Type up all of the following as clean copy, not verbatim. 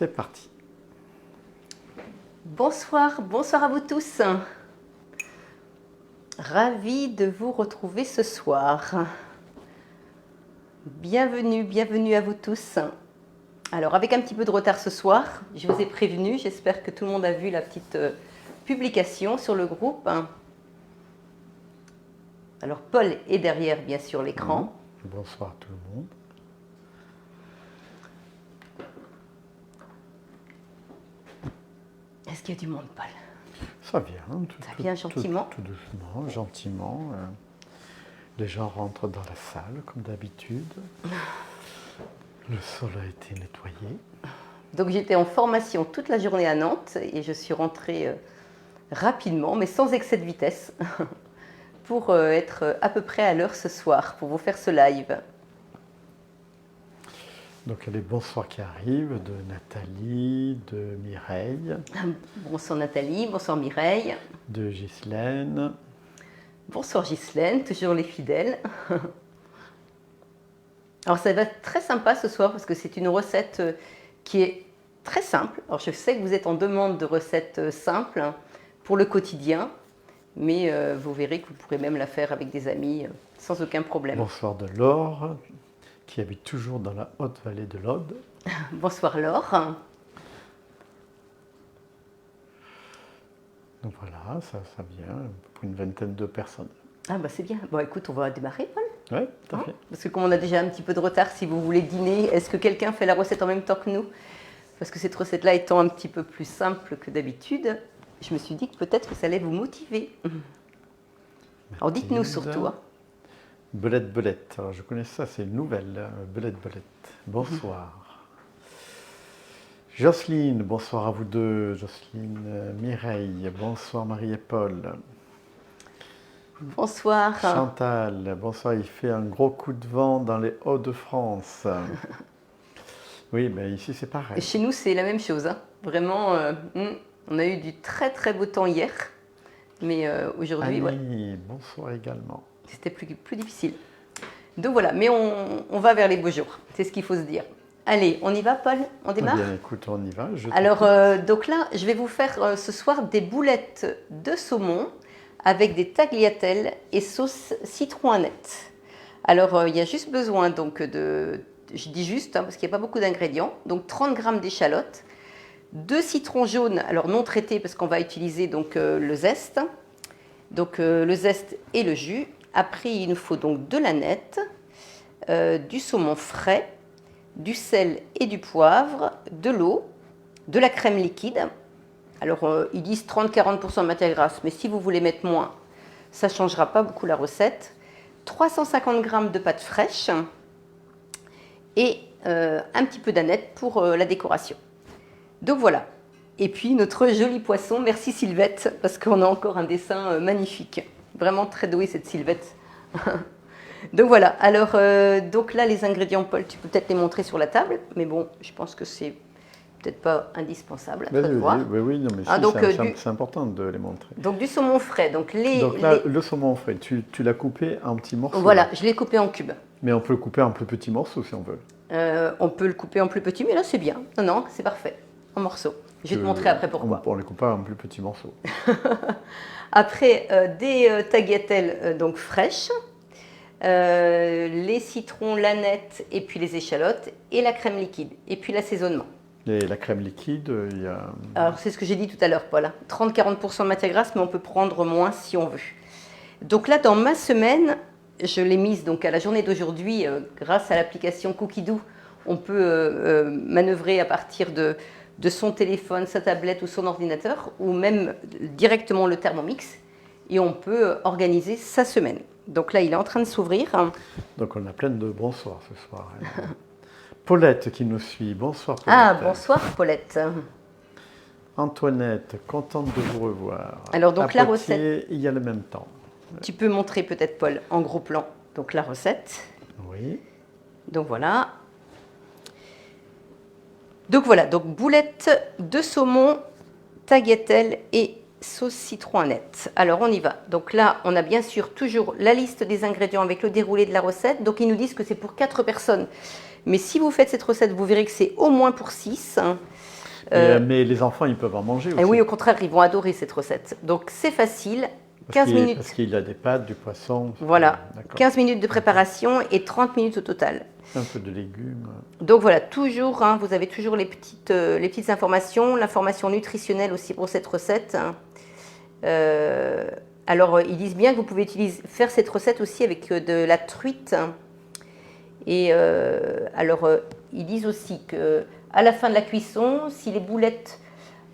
c'est parti. Bonsoir, bonsoir à vous tous. Ravie de vous retrouver ce soir. Bienvenue, bienvenue à vous tous. Alors avec un petit peu de retard ce soir, je vous ai prévenu, j'espère que tout le monde a vu la petite publication sur le groupe. Alors Paul est derrière bien sûr l'écran. Bonsoir tout le monde. Est-ce qu'il y a du monde, Paul? Ça vient. Ça vient gentiment. Tout doucement, gentiment. Les gens rentrent dans la salle comme d'habitude. Le sol a été nettoyé. Donc j'étais en formation toute la journée à Nantes et je suis rentrée rapidement, mais sans excès de vitesse, pour être à peu près à l'heure ce soir, pour vous faire ce live. Donc il y a les bonsoirs qui arrivent de Nathalie, de Mireille. Bonsoir Nathalie, bonsoir Mireille. De Ghislaine. Bonsoir Ghislaine, toujours les fidèles. Alors ça va être très sympa ce soir parce que c'est une recette qui est très simple. Alors je sais que vous êtes en demande de recettes simples pour le quotidien, mais vous verrez que vous pourrez même la faire avec des amis sans aucun problème. Bonsoir de Laure, qui habite toujours dans la haute vallée de l'Aude. Bonsoir Laure. Donc voilà, ça vient pour une vingtaine de personnes. Ah bah c'est bien. Bon écoute, on va démarrer Paul. Oui, tout à fait. Parce que comme on a déjà un petit peu de retard, si vous voulez dîner, est-ce que quelqu'un fait la recette en même temps que nous? Parce que cette recette-là étant un petit peu plus simple que d'habitude, je me suis dit que peut-être que ça allait vous motiver. Alors dites-nous surtout. Belette, belette. Alors je connais ça, c'est une nouvelle. Belette, belette. Bonsoir. Jocelyne, bonsoir à vous deux. Jocelyne, Mireille, bonsoir Marie et Paul. Bonsoir. Chantal, bonsoir. Il fait un gros coup de vent dans les Hauts-de-France. Oui, mais ici c'est pareil. Et chez nous, c'est la même chose. Vraiment, on a eu du très très beau temps hier. Mais aujourd'hui, Annie, bonsoir également. C'était plus difficile. Donc voilà, mais on va vers les beaux jours. C'est ce qu'il faut se dire. Allez, on y va, Paul? On démarre? Eh bien, écoute, on y va. Alors, donc là, je vais vous faire ce soir des boulettes de saumon avec des tagliatelles et sauce citron annette. Alors, il y a juste besoin donc je dis juste parce qu'il n'y a pas beaucoup d'ingrédients, donc 30 g d'échalotes, 2 citrons jaunes, alors non traités parce qu'on va utiliser donc le zeste, le zeste et le jus. Après, il nous faut donc de l'aneth, du saumon frais, du sel et du poivre, de l'eau, de la crème liquide. Alors, ils disent 30-40% de matière grasse, mais si vous voulez mettre moins, ça ne changera pas beaucoup la recette. 350 g de pâte fraîche et un petit peu d'aneth pour la décoration. Donc voilà. Et puis notre joli poisson, merci Sylvette, parce qu'on a encore un dessin magnifique. Vraiment très douée cette Sylvette. Donc voilà, alors donc là les ingrédients, Paul, tu peux peut-être les montrer sur la table, mais bon, je pense que c'est peut-être pas indispensable. Oui, non, mais c'est important de les montrer. Donc du saumon frais. Donc le saumon frais, tu l'as coupé en petits morceaux. Voilà, je l'ai coupé en cubes. Mais on peut le couper en plus petits morceaux si on veut. On peut le couper en plus petit, mais là c'est bien. Non, c'est parfait, en morceaux. Je vais te montrer après pourquoi. On les coupe en plus petits morceaux. Après, des tagliatelles donc fraîches, les citrons, l'aneth et puis les échalotes et la crème liquide et puis l'assaisonnement. Et la crème liquide, il y a... Alors c'est ce que j'ai dit tout à l'heure, Paul. 30-40% de matière grasse, mais on peut prendre moins si on veut. Donc là, dans ma semaine, je l'ai mise donc à la journée d'aujourd'hui grâce à l'application Cookidoo. On peut manœuvrer à partir de son téléphone, sa tablette ou son ordinateur, ou même directement le Thermomix, et on peut organiser sa semaine. Donc là, il est en train de s'ouvrir. Donc on a plein de bonsoirs ce soir. Paulette qui nous suit. Bonsoir Paulette. Ah, bonsoir Paulette. Antoinette, contente de vous revoir. Alors donc la recette... Il y a le même temps. Tu peux montrer peut-être, Paul, en gros plan, donc la recette. Oui. Donc voilà. Donc boulettes de saumon, tagliatelle et sauce citron annette. Alors on y va. Donc là, on a bien sûr toujours la liste des ingrédients avec le déroulé de la recette. Donc ils nous disent que c'est pour 4 personnes. Mais si vous faites cette recette, vous verrez que c'est au moins pour 6. Mais les enfants, ils peuvent en manger aussi. Et oui, au contraire, ils vont adorer cette recette. Donc c'est facile, 15 minutes. Parce qu'il a des pâtes, du poisson. Voilà, D'accord. 15 minutes de préparation et 30 minutes au total. Un peu de légumes. Donc voilà, toujours, hein, vous avez toujours les petites informations, l'information nutritionnelle aussi pour cette recette. Alors, ils disent bien que vous pouvez faire cette recette aussi avec de la truite. Et ils disent aussi que à la fin de la cuisson, si les boulettes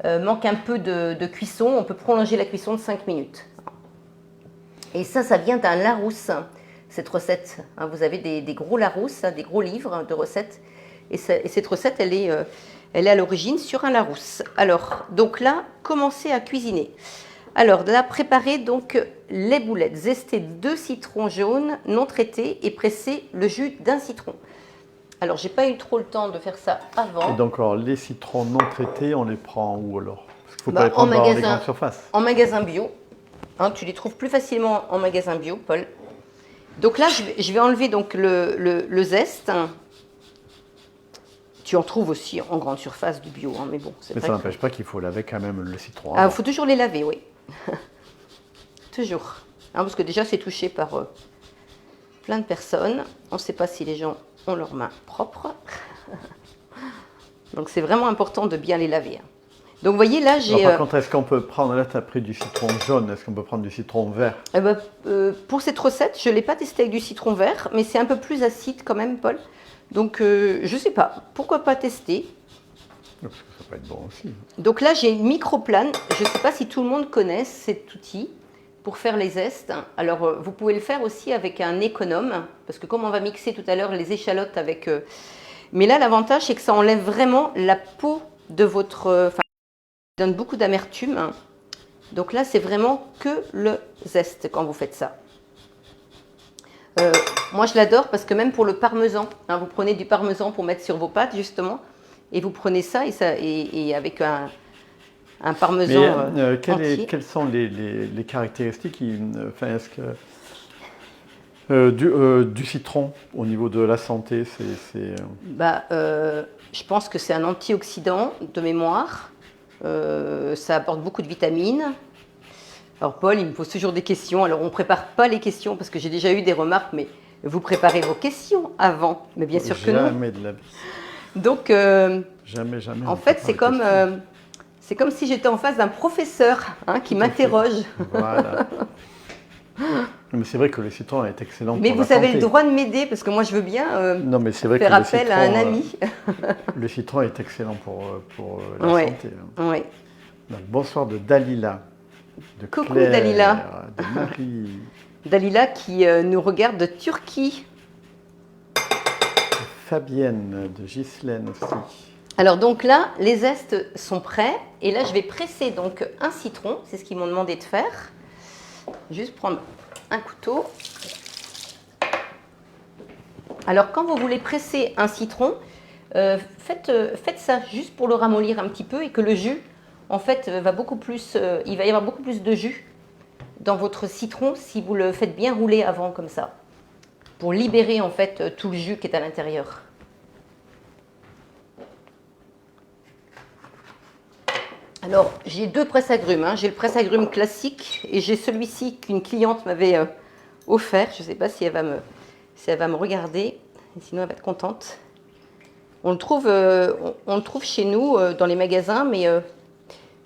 manquent un peu de cuisson, on peut prolonger la cuisson de 5 minutes. Et ça vient d'un Larousse, cette recette. Hein, vous avez des gros Larousse, des gros livres de recettes. Et cette recette, elle est à l'origine sur un Larousse. Alors, donc là, commencez à cuisiner. Alors, là, préparez donc les boulettes. Zestez 2 citrons jaunes non traités et pressez le jus d'un citron. Alors, j'ai pas eu trop le temps de faire ça avant. Et donc, alors, les citrons non traités, on les prend où alors? Parce qu'il faut pas les prendre dans les grandes surfaces. En magasin bio. Hein, tu les trouves plus facilement en magasin bio, Paul. Donc là, je vais enlever donc le zeste. Tu en trouves aussi en grande surface du bio, hein, mais bon. Mais ça n'empêche pas qu'il faut laver quand même le citron. Il faut toujours les laver, oui. Toujours. Hein, parce que déjà, c'est touché par plein de personnes. On ne sait pas si les gens ont leurs mains propres. Donc, c'est vraiment important de bien les laver. Donc, vous voyez, là, j'ai... Par contre, est-ce qu'on peut prendre... Là, tu as pris du citron jaune. Est-ce qu'on peut prendre du citron vert? Pour cette recette, je ne l'ai pas testé avec du citron vert, mais c'est un peu plus acide quand même, Paul. Donc, je ne sais pas. Pourquoi pas tester? Parce que ça peut être bon aussi. Donc là, j'ai une microplane. Je ne sais pas si tout le monde connaît cet outil pour faire les zestes. Alors, vous pouvez le faire aussi avec un économe, parce que comme on va mixer tout à l'heure les échalotes avec... Mais là, l'avantage, c'est que ça enlève vraiment la peau de votre... Enfin, ça donne beaucoup d'amertume. Donc là, c'est vraiment que le zeste quand vous faites ça. Moi, je l'adore parce que même pour le parmesan, hein, vous prenez du parmesan pour mettre sur vos pâtes, justement, et vous prenez ça et avec un parmesan entier. Quelles sont les caractéristiques est-ce que, du citron au niveau de la santé, je pense que c'est un antioxydant de mémoire. Ça apporte beaucoup de vitamines. Alors Paul, il me pose toujours des questions. Alors on ne prépare pas les questions parce que j'ai déjà eu des remarques, mais vous préparez vos questions avant. Mais bien sûr que non. Jamais de la vie. Donc, jamais. En fait, c'est comme si j'étais en face d'un professeur qui m'interroge. Voilà. Mais c'est vrai que le citron est excellent pour la santé. Mais vous avez le droit de m'aider parce que moi je veux bien non, mais c'est vrai faire que appel à un ami. Le citron est excellent pour la santé. Oui. Donc, bonsoir de Dalila. De Coucou Claire, Dalila. De Marie. Dalila qui nous regarde de Turquie. Fabienne de Ghislaine aussi. Alors donc là, les zestes sont prêts. Et là, je vais presser donc un citron. C'est ce qu'ils m'ont demandé de faire. Juste prendre un couteau. Alors quand vous voulez presser un citron, faites ça juste pour le ramollir un petit peu et que le jus, en fait, il va y avoir beaucoup plus de jus dans votre citron si vous le faites bien rouler avant comme ça, pour libérer en fait tout le jus qui est à l'intérieur. Alors, j'ai 2 presse-agrumes. J'ai le presse-agrumes classique et j'ai celui-ci qu'une cliente m'avait offert. Je ne sais pas si elle va me regarder, sinon elle va être contente. On le trouve chez nous dans les magasins, mais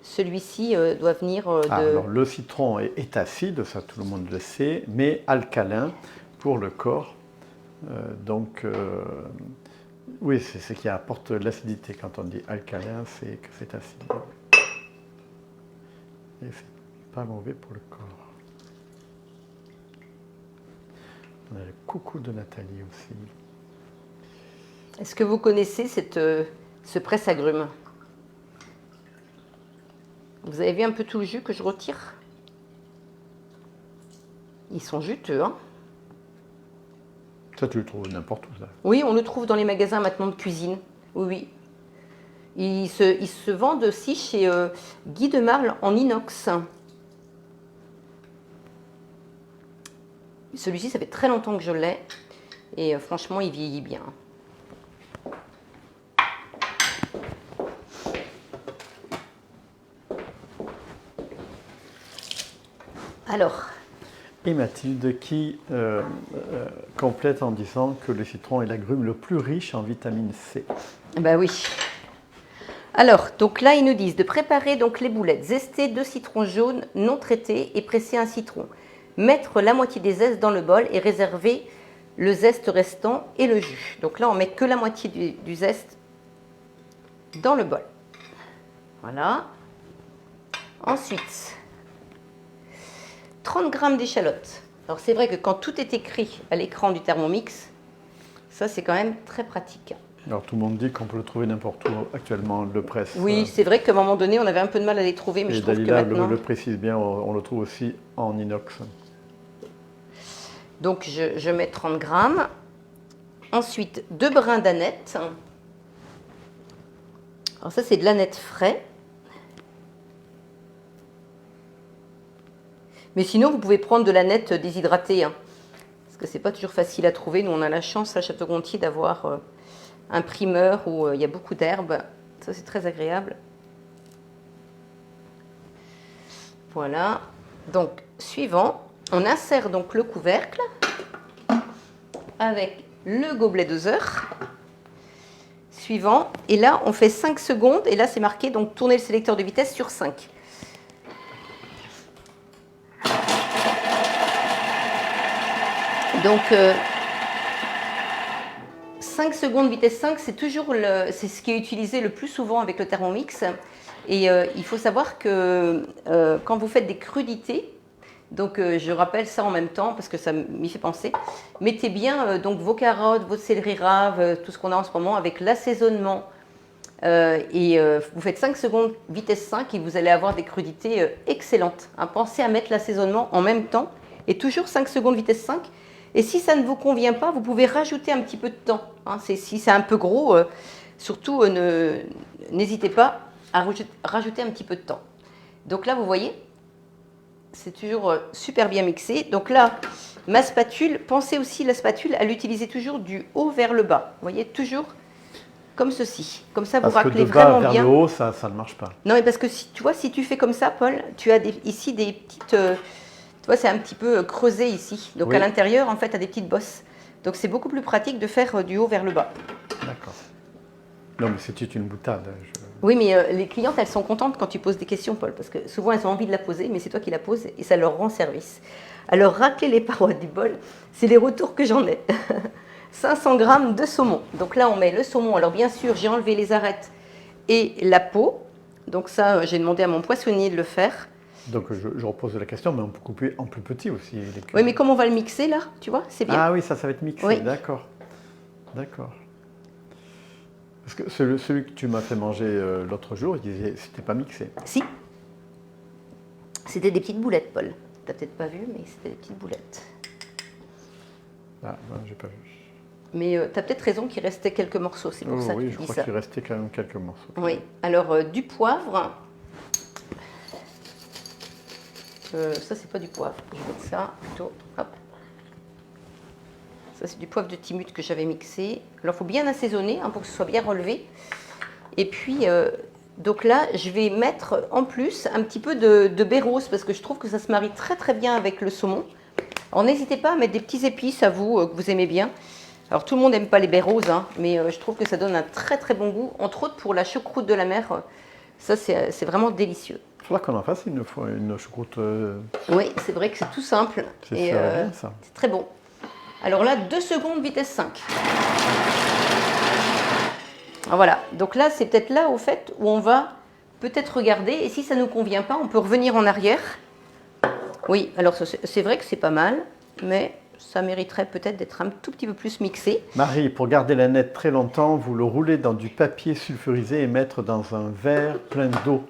celui-ci doit venir de... Alors, le citron est acide, ça tout le monde le sait, mais alcalin pour le corps. Oui, c'est ce qui apporte l'acidité. Quand on dit alcalin, c'est que c'est acide. Et c'est pas mauvais pour le corps. On a le coucou de Nathalie aussi. Est-ce que vous connaissez ce presse-agrumes? Vous avez vu un peu tout le jus que je retire? Ils sont juteux, hein? Ça, tu le trouves n'importe où, ça? Oui, on le trouve dans les magasins maintenant de cuisine. Oui. Ils se vendent aussi chez Guy de Marle en inox. Celui-ci, ça fait très longtemps que je l'ai. Et franchement, il vieillit bien. Alors, Et Mathilde qui complète en disant que le citron est l'agrume le plus riche en vitamine C. ben oui. Alors, donc là, ils nous disent de préparer donc les boulettes. Zester 2 citrons jaunes non traités et presser un citron. Mettre la moitié des zestes dans le bol et réserver le zeste restant et le jus. Donc là, on met que la moitié du zeste dans le bol. Voilà. Ensuite, 30 g d'échalotes. Alors c'est vrai que quand tout est écrit à l'écran du Thermomix, ça c'est quand même très pratique. Alors tout le monde dit qu'on peut le trouver n'importe où actuellement, le presse. Oui, c'est vrai qu'à un moment donné, on avait un peu de mal à les trouver, mais Et je trouve que Dalila maintenant... le précise bien, on le trouve aussi en inox. Donc je mets 30 grammes. Ensuite, 2 brins d'aneth. Alors ça, c'est de l'aneth frais. Mais sinon, vous pouvez prendre de l'aneth déshydratée, hein, parce que c'est pas toujours facile à trouver. Nous, on a la chance à Château-Gontier d'avoir un primeur où il y a beaucoup d'herbes. Ça, c'est très agréable. Voilà. Donc, suivant, on insère donc le couvercle avec le gobelet doseur. Suivant. Et là, on fait 5 secondes. Et là, c'est marqué, donc, tourner le sélecteur de vitesse sur 5. Donc, 5 secondes vitesse 5, c'est ce qui est utilisé le plus souvent avec le Thermomix. Et il faut savoir que quand vous faites des crudités, donc je rappelle ça en même temps parce que ça m'y fait penser, mettez bien donc vos carottes, votre céleri rave, tout ce qu'on a en ce moment avec l'assaisonnement. Vous faites 5 secondes vitesse 5 et vous allez avoir des crudités excellentes. Hein, pensez à mettre l'assaisonnement en même temps et toujours 5 secondes vitesse 5. Et si ça ne vous convient pas, vous pouvez rajouter un petit peu de temps. Hein, si c'est un peu gros, surtout n'hésitez pas à rajouter un petit peu de temps. Donc là, vous voyez, c'est toujours super bien mixé. Donc là, ma spatule, pensez aussi la spatule à l'utiliser toujours du haut vers le bas. Vous voyez, toujours comme ceci. Comme ça, vous raclez vraiment bien. Parce que de bas vers le haut, ça ne marche pas. Non, mais parce que tu vois, si tu fais comme ça, Paul, tu as ici des petites... tu vois, c'est un petit peu creusé ici. Donc oui. à l'intérieur, en fait, tu as des petites bosses. Donc c'est beaucoup plus pratique de faire du haut vers le bas. D'accord. Non, mais c'était une boutade. Oui, mais les clientes, elles sont contentes quand tu poses des questions, Paul, parce que souvent, elles ont envie de la poser, mais c'est toi qui la poses et ça leur rend service. Alors, racler les parois du bol, c'est les retours que j'en ai. 500 g de saumon. Donc là, on met le saumon. Alors bien sûr, j'ai enlevé les arêtes et la peau. Donc ça, j'ai demandé à mon poissonnier de le faire. Donc je repose la question, mais on peut couper en plus petit aussi. Oui, mais comme on va le mixer là, tu vois, c'est bien. Ah oui, ça va être mixé, oui. D'accord. D'accord. Parce que celui que tu m'as fait manger l'autre jour, il disait que c'était pas mixé. Si. C'était des petites boulettes, Paul. T'as peut-être pas vu, mais c'était des petites boulettes. Ah, ben, j'ai pas vu. Mais tu as peut-être raison qu'il restait quelques morceaux, c'est pour ça que oui, tu je dis crois ça. qu'il restait quand même quelques morceaux. Oui, alors du poivre. Ça, c'est pas du poivre. Je vais mettre ça plutôt. Hop. Ça, c'est du poivre de Timut que j'avais mixé. Alors, il faut bien assaisonner hein, pour que ce soit bien relevé. Et puis, donc là, je vais mettre en plus un petit peu de bérose parce que je trouve que ça se marie très très bien avec le saumon. Alors, n'hésitez pas à mettre des petits épices à vous que vous aimez bien. Alors, tout le monde n'aime pas les baies roses, hein, mais je trouve que ça donne un très très bon goût. Entre autres, pour la choucroute de la mer, ça, c'est vraiment délicieux. Il faudra qu'on en fasse une choucroute. Oui, c'est vrai que c'est tout simple. C'est bien, ça. C'est très bon. Alors là, 2 secondes, vitesse 5. Alors voilà. Donc là, c'est peut-être là, au fait, où on va peut-être regarder. Et si ça ne nous convient pas, on peut revenir en arrière. Oui, alors c'est vrai que c'est pas mal, mais ça mériterait peut-être d'être un tout petit peu plus mixé. Marie, pour garder la nette très longtemps, vous le roulez dans du papier sulfurisé et mettre dans un verre plein d'eau.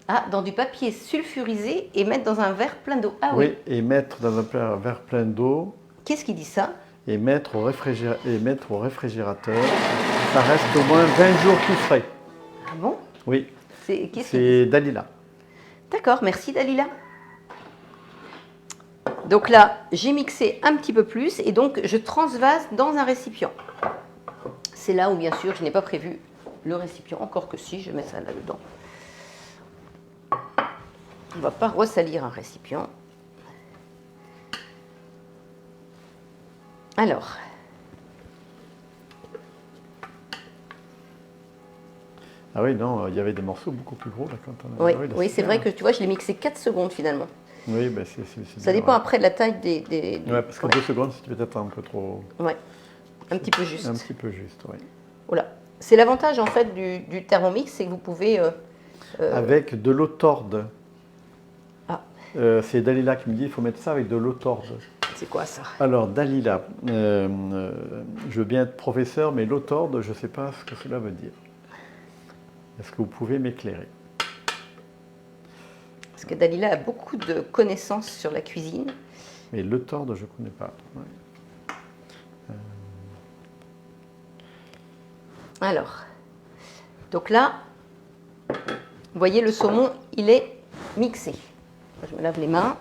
Ah, dans du papier sulfurisé et mettre dans un verre plein d'eau. Ah oui. Oui, et mettre dans un verre plein d'eau. Qu'est-ce qui dit ça? Et mettre au réfrigérateur. Ça reste au moins 20 jours tout frais. Ah bon? Oui. C'est Dalila. D'accord, merci Dalila. Donc là, j'ai mixé un petit peu plus et donc je transvase dans un récipient. C'est là où bien sûr je n'ai pas prévu le récipient, encore que si, je mets ça là-dedans. On ne va pas ressalir un récipient. Alors, Ah oui, non, il y avait des morceaux beaucoup plus gros là, quand on a... oui, Ah là, oui c'est bien, vrai hein. que tu vois, je l'ai mixé 4 secondes finalement. Oui, ben Ça bien, dépend ouais. après de la taille Ouais, parce que ouais, 2 secondes, c'est peut-être un peu trop... ouais, un petit peu Un juste. petit peu juste, oui. Voilà. C'est l'avantage en fait du Thermomix, c'est que vous pouvez... Avec de l'eau torde. Ah, C'est Dalila qui me dit qu'il faut mettre ça avec de l'eau torde. c'est quoi ça? Alors, Dalila, je veux bien être professeur, mais l'eau torde, je ne sais pas ce que cela veut dire. Est-ce que vous pouvez m'éclairer? Parce que Dalila a beaucoup de connaissances sur la cuisine. Mais l'eau torde, je ne connais pas. Ouais. Alors, donc là, vous voyez le saumon, il est mixé. Je me lave les mains.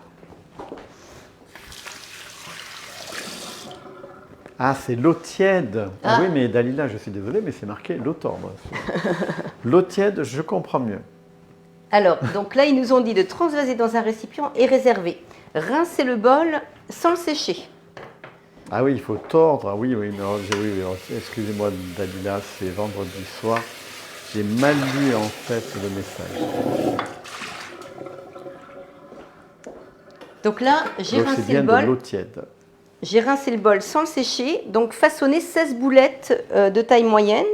Ah, c'est l'eau tiède. Ah Ah. oui, mais Dalila, je suis désolé, mais c'est marqué l'eau torde. L'eau tiède, je comprends mieux. Alors, donc là, ils nous ont dit de transvaser dans un récipient et réserver. Rincer le bol sans le sécher. Ah oui, il faut tordre. Ah oui, oui, non, excusez-moi, Dalila, c'est vendredi soir. J'ai mal lu en fait le message. Donc là, j'ai Donc c'est rincé bien le de l'eau bol. tiède. J'ai rincé le bol sans le sécher. Donc façonner 16 boulettes de taille moyenne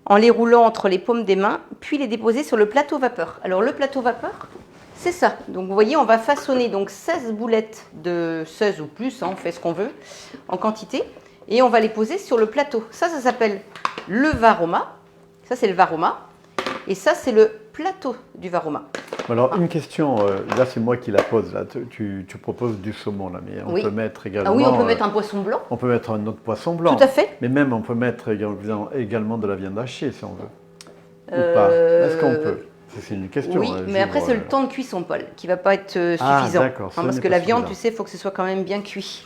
en les roulant entre les paumes des mains, puis les déposer sur le plateau vapeur. Alors le plateau vapeur, c'est ça. Donc vous voyez, on va façonner donc 16 boulettes de 16 ou plus, hein, on fait ce qu'on veut, en quantité, et on va les poser sur le plateau. Ça s'appelle le varoma. Ça, c'est le varoma. Et ça, c'est le plateau du varoma. Alors une question, là c'est moi qui la pose, là. Tu proposes du saumon là, mais on Oui. peut mettre également... Ah oui, on peut mettre un poisson blanc. On peut mettre un autre poisson blanc. Tout à fait. Mais même on peut mettre également de la viande hachée si on veut. Ou pas. Est-ce qu'on peut? C'est une question. Oui, mais après c'est le temps de cuisson, Paul, qui ne va pas être suffisant. D'accord, ce Hein, parce n'est que pas la viande, suffisant. tu sais, il faut que ce soit quand même bien cuit.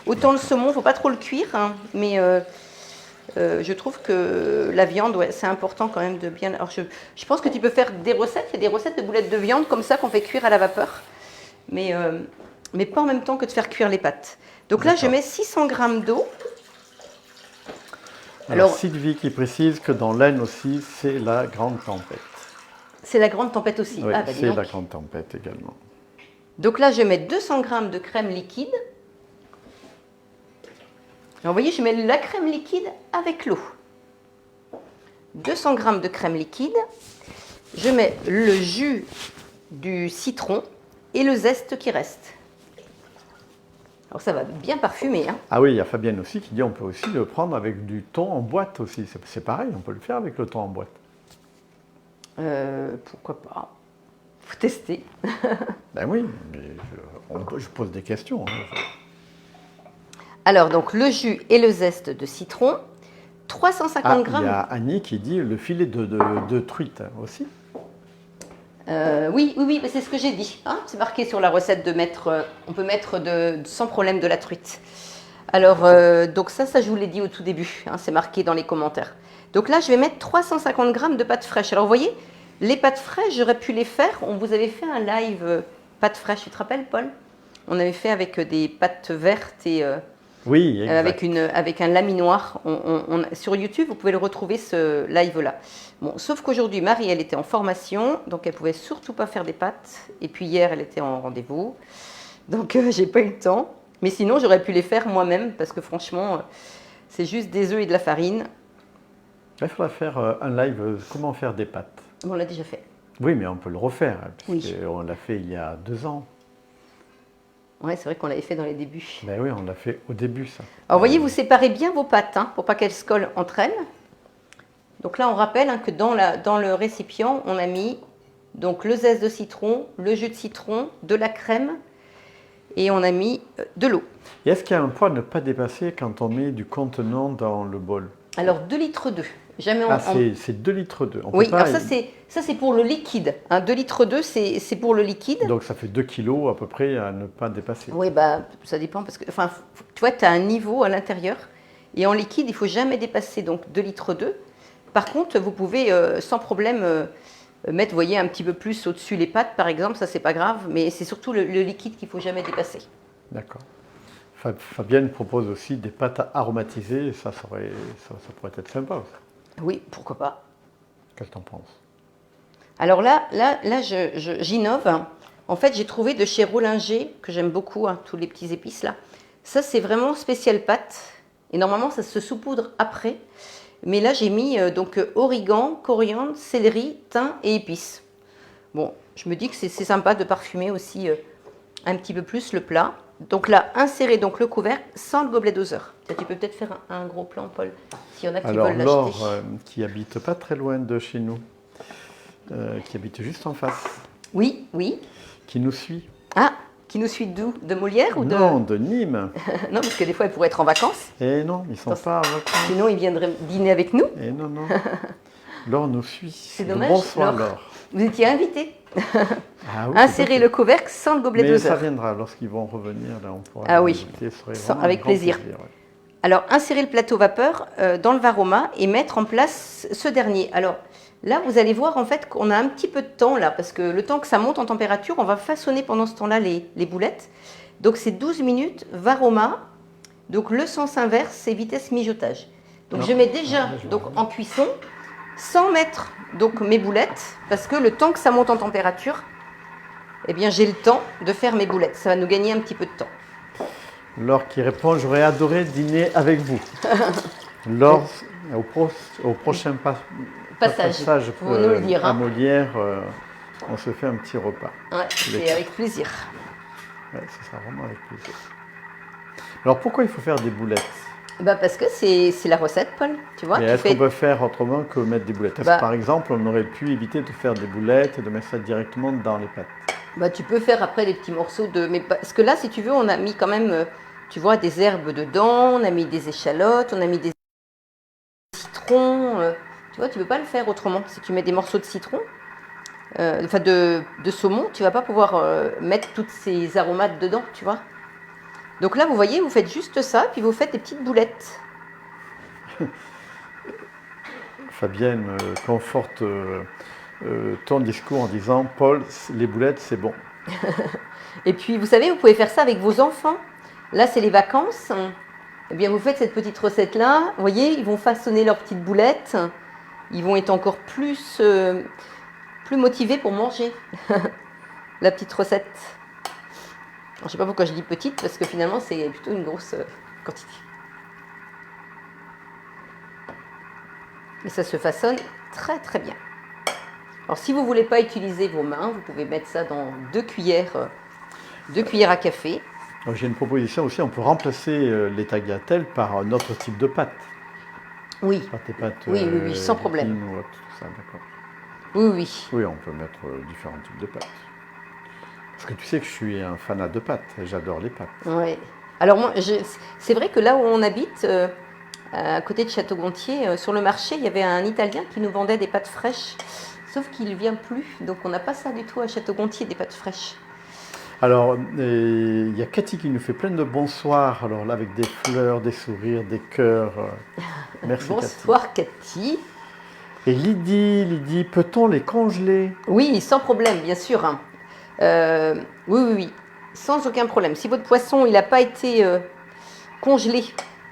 Autant le saumon, il ne faut pas trop le cuire, hein, mais je trouve que la viande, ouais, c'est important quand même de bien... Alors je pense que tu peux faire des recettes, il y a des recettes de boulettes de viande comme ça qu'on fait cuire à la vapeur, mais pas en même temps que de faire cuire les pâtes. Donc là, je mets 600 g d'eau. Alors Sylvie qui précise que dans l'Aisne aussi, c'est la grande tempête. C'est la grande tempête aussi. Oui, Ah, bah, dis c'est donc. la grande tempête également. Donc là, je mets 200 g de crème liquide. Alors, vous voyez, je mets la crème liquide avec l'eau. 200 g de crème liquide. Je mets le jus du citron et le zeste qui reste. Alors ça va bien parfumer. Hein. Ah oui, il y a Fabienne aussi qui dit on peut aussi le prendre avec du thon en boîte aussi. C'est pareil, on peut le faire avec le thon en boîte. Pourquoi pas? Faut tester. Ben oui, mais je pose des questions. Hein. Alors donc le jus et le zeste de citron, 350 g. Il y a Annie qui dit le filet de truite aussi. Oui, c'est ce que j'ai dit. Hein, c'est marqué sur la recette de mettre, on peut mettre sans problème de la truite. Alors, donc ça je vous l'ai dit au tout début, hein, c'est marqué dans les commentaires. Donc là, je vais mettre 350 g de pâtes fraîches. Alors, vous voyez, les pâtes fraîches, j'aurais pu les faire. On vous avait fait un live pâtes fraîches, tu te rappelles, Paul? On avait fait avec des pâtes vertes et oui, exact. avec un laminoir. Sur YouTube, vous pouvez le retrouver, ce live-là. Bon, sauf qu'aujourd'hui, Marie, elle était en formation, donc elle ne pouvait surtout pas faire des pâtes. Et puis hier, elle était en rendez-vous. Donc, j'ai pas eu le temps. Mais sinon, j'aurais pu les faire moi-même, parce que franchement, c'est juste des œufs et de la farine. Il faudra faire un live, comment faire des pâtes. On l'a déjà fait. Oui, mais on peut le refaire, Oui. On l'a fait il y a 2 ans. Oui, c'est vrai qu'on l'avait fait dans les débuts. Ben oui, on l'a fait au début, ça. Alors, vous voyez, vous séparez bien vos pâtes, hein, pour pas qu'elles se collent entre elles. Donc là, on rappelle, hein, que dans le récipient, on a mis donc, le zeste de citron, le jus de citron, de la crème, et on a mis de l'eau. Et est-ce qu'il y a un poids à ne pas dépasser quand on met du contenant dans le bol? Alors, 2 litres d'eau. Jamais c'est 2 litres d'eau. Oui, alors ça c'est pour le liquide. Hein, 2 litres d'eau, c'est pour le liquide. Donc ça fait 2 kilos à peu près à ne pas dépasser. Oui, bah, ça dépend parce que, enfin, tu vois, tu as un niveau à l'intérieur et en liquide, il ne faut jamais dépasser donc 2 litres d'eau. Par contre, vous pouvez sans problème mettre, vous voyez, un petit peu plus au-dessus les pâtes, par exemple, ça c'est pas grave, mais c'est surtout le liquide qu'il ne faut jamais dépasser. D'accord. Fabienne propose aussi des pâtes aromatisées, et ça pourrait être sympa aussi. Oui, pourquoi pas. Qu'est-ce que t'en penses? Alors là, j'innove. En fait, j'ai trouvé de chez Rollinger, que j'aime beaucoup, hein, tous les petits épices là. Ça, c'est vraiment spécial pâte. Et normalement, ça se saupoudre après. Mais là, j'ai mis origan, coriandre, céleri, thym et épices. Bon, je me dis que c'est sympa de parfumer aussi un petit peu plus le plat. Donc là, insérer donc le couvercle sans le gobelet doseur. Tu peux peut-être faire un gros plan, Paul, s'il y en a qui veulent l'acheter. Alors Laure, qui habite pas très loin de chez nous, qui habite juste en face. Oui, oui. Qui nous suit. Ah, qui nous suit d'où? De Molière ou de... Non, de Nîmes. Non, parce que des fois, elle pourrait être en vacances. Eh non, ils sont pas en vacances. Sinon, ils viendraient dîner avec nous. Eh non, non. Laure nous suit. C'est dommage. Bonsoir Laure. Vous étiez invité. Ah, oui, insérer le couvercle sans le gobelet doseur. Mais ça viendra lorsqu'ils vont revenir, là on pourra avec plaisir. Ouais. Alors, insérer le plateau vapeur dans le Varoma et mettre en place ce dernier. Alors là, vous allez voir en fait qu'on a un petit peu de temps là, parce que le temps que ça monte en température, on va façonner pendant ce temps-là les boulettes. Donc c'est 12 minutes Varoma, donc le sens inverse, c'est vitesse mijotage. Donc je mets déjà en cuisson sans mettre donc mes boulettes, parce que le temps que ça monte en température, eh bien j'ai le temps de faire mes boulettes. Ça va nous gagner un petit peu de temps. Laure qui répond, j'aurais adoré dîner avec vous. Laure, au prochain passage vous nous le dire, à Molière, on se fait un petit repas. Ouais, c'est avec plaisir. Ouais, ce sera vraiment avec plaisir. Alors pourquoi il faut faire des boulettes? Parce que c'est la recette, Paul. Tu vois. Est-ce qu'on peut faire autrement que mettre des boulettes? Par exemple, on aurait pu éviter de faire des boulettes et de mettre ça directement dans les pâtes. Tu peux faire après des petits morceaux de... Mais parce que là, si tu veux, on a mis quand même, tu vois, des herbes dedans, on a mis des échalotes, on a mis des citrons. Tu vois, tu ne peux pas le faire autrement. Si tu mets des morceaux de citron, de saumon, tu ne vas pas pouvoir mettre toutes ces aromates dedans, tu vois. Donc là, vous voyez, vous faites juste ça, puis vous faites des petites boulettes. Fabienne conforte ton discours en disant « Paul, les boulettes, c'est bon ». Et puis, vous savez, vous pouvez faire ça avec vos enfants. Là, c'est les vacances. Eh bien, vous faites cette petite recette-là. Vous voyez, ils vont façonner leurs petites boulettes. Ils vont être encore plus motivés pour manger la petite recette. Je ne sais pas pourquoi je dis petite, parce que finalement, c'est plutôt une grosse quantité. Et ça se façonne très très bien. Alors, si vous ne voulez pas utiliser vos mains, vous pouvez mettre ça dans 2 cuillères à café. J'ai une proposition aussi, on peut remplacer les tagliatelles par un autre type de pâte. Oui. Par tes pâtes, oui, sans problème. Tout ça, d'accord. Oui. Oui, on peut mettre différents types de pâtes. Parce que tu sais que je suis un fanat de pâtes, j'adore les pâtes. Oui. Alors moi, c'est vrai que là où on habite, à côté de Château-Gontier, sur le marché, il y avait un Italien qui nous vendait des pâtes fraîches. Sauf qu'il ne vient plus, donc on n'a pas ça du tout à Château-Gontier, des pâtes fraîches. Alors, il y a Cathy qui nous fait plein de bonsoirs, alors là avec des fleurs, des sourires, des cœurs. Merci bonsoir Cathy. Et Lydie, peut-on les congeler? Oui, sans problème, bien sûr. Oui, sans aucun problème. Si votre poisson il n'a pas été congelé,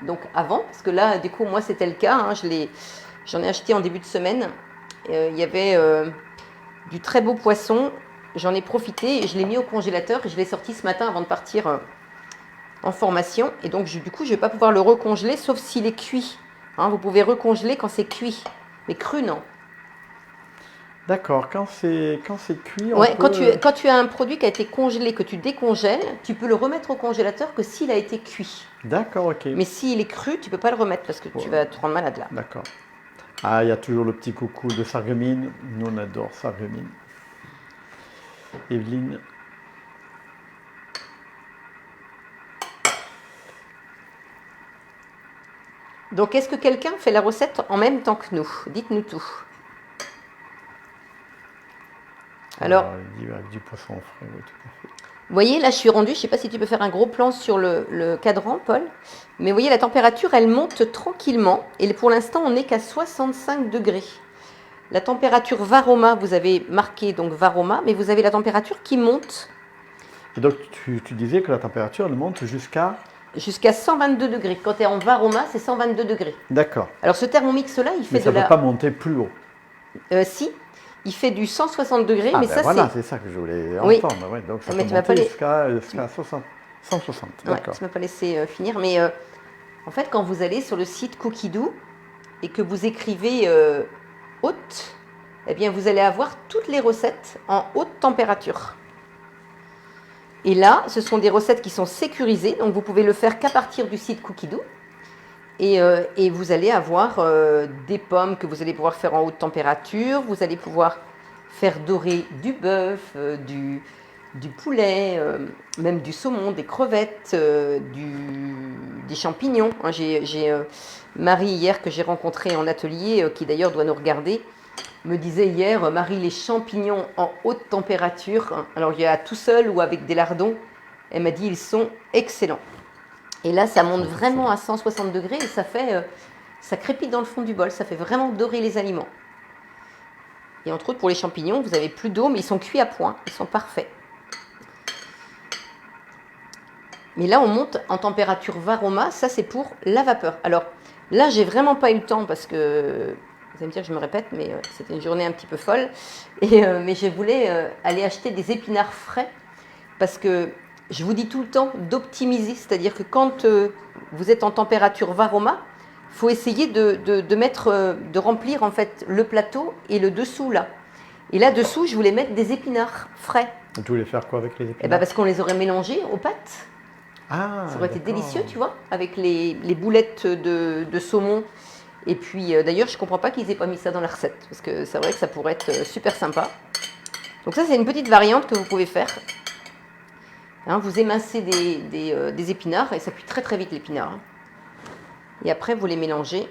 donc avant, parce que là, du coup, moi c'était le cas, hein, j'en ai acheté en début de semaine. Il y avait du très beau poisson. J'en ai profité et je l'ai mis au congélateur et je l'ai sorti ce matin avant de partir en formation. Et donc, du coup, je ne vais pas pouvoir le recongeler sauf s'il est cuit. Hein, vous pouvez recongeler quand c'est cuit, mais cru, non. D'accord, quand c'est cuit, on peut... quand tu as un produit qui a été congelé, que tu décongèles, tu peux le remettre au congélateur que s'il a été cuit. D'accord, ok. Mais s'il est cru, tu ne peux pas le remettre parce que tu vas te rendre malade là. D'accord. Ah, il y a toujours le petit coucou de Sarreguemines. Nous, on adore Sarreguemines. Evelyne. Donc, est-ce que quelqu'un fait la recette en même temps que nous? Dites-nous tout. Alors, avec du poisson frais, oui, tout à fait. Vous voyez, là, je suis rendue. Je ne sais pas si tu peux faire un gros plan sur le cadran, Paul. Mais vous voyez, la température, elle monte tranquillement. Et pour l'instant, on n'est qu'à 65 degrés. La température Varoma, vous avez marqué donc Varoma, mais vous avez la température qui monte. Et donc, tu disais que la température, elle monte jusqu'à jusqu'à 122 degrés. Quand tu es en varoma, c'est 122 degrés. D'accord. Alors ce Thermomix-là, il fait Mais ça ne peut pas monter plus haut. Si, il fait du 160 degrés, mais ça voilà, c'est ça que je voulais entendre. Ouais, donc ça peut monter jusqu'à 160. D'accord. Tu ne m'as pas laissé finir, mais en fait, quand vous allez sur le site Cookidoo et que vous écrivez haute, eh bien, vous allez avoir toutes les recettes en haute température. Et là, ce sont des recettes qui sont sécurisées, donc vous pouvez le faire qu'à partir du site Cookidoo. Et vous allez avoir des pommes que vous allez pouvoir faire en haute température. Vous allez pouvoir faire dorer du bœuf, du poulet, même du saumon, des crevettes, des champignons. J'ai Marie hier que j'ai rencontrée en atelier, qui d'ailleurs doit nous regarder, me disait hier, Marie, les champignons en haute température, alors il y a tout seul ou avec des lardons, elle m'a dit ils sont excellents. Et là, ça monte vraiment à 160 degrés et ça crépite dans le fond du bol. Ça fait vraiment dorer les aliments. Et entre autres, pour les champignons, vous n'avez plus d'eau, mais ils sont cuits à point. Ils sont parfaits. Mais là, on monte en température varoma. Ça, c'est pour la vapeur. Alors là, j'ai vraiment pas eu le temps parce que, vous allez me dire que je me répète, mais c'était une journée un petit peu folle. Mais je voulais aller acheter des épinards frais parce que je vous dis tout le temps d'optimiser, c'est-à-dire que quand vous êtes en température varoma, il faut essayer de remplir en fait le plateau et le dessous là. Et là dessous, je voulais mettre des épinards frais. Et tu voulais faire quoi avec les épinards? Eh ben parce qu'on les aurait mélangés aux pâtes. Ah, ça aurait été délicieux, tu vois, avec les boulettes de saumon. Et puis d'ailleurs, je ne comprends pas qu'ils n'aient pas mis ça dans la recette, parce que c'est vrai que ça pourrait être super sympa. Donc ça, c'est une petite variante que vous pouvez faire. Hein, vous émincez des épinards et ça cuit très très vite l'épinard. Hein. Et après, vous les mélangez.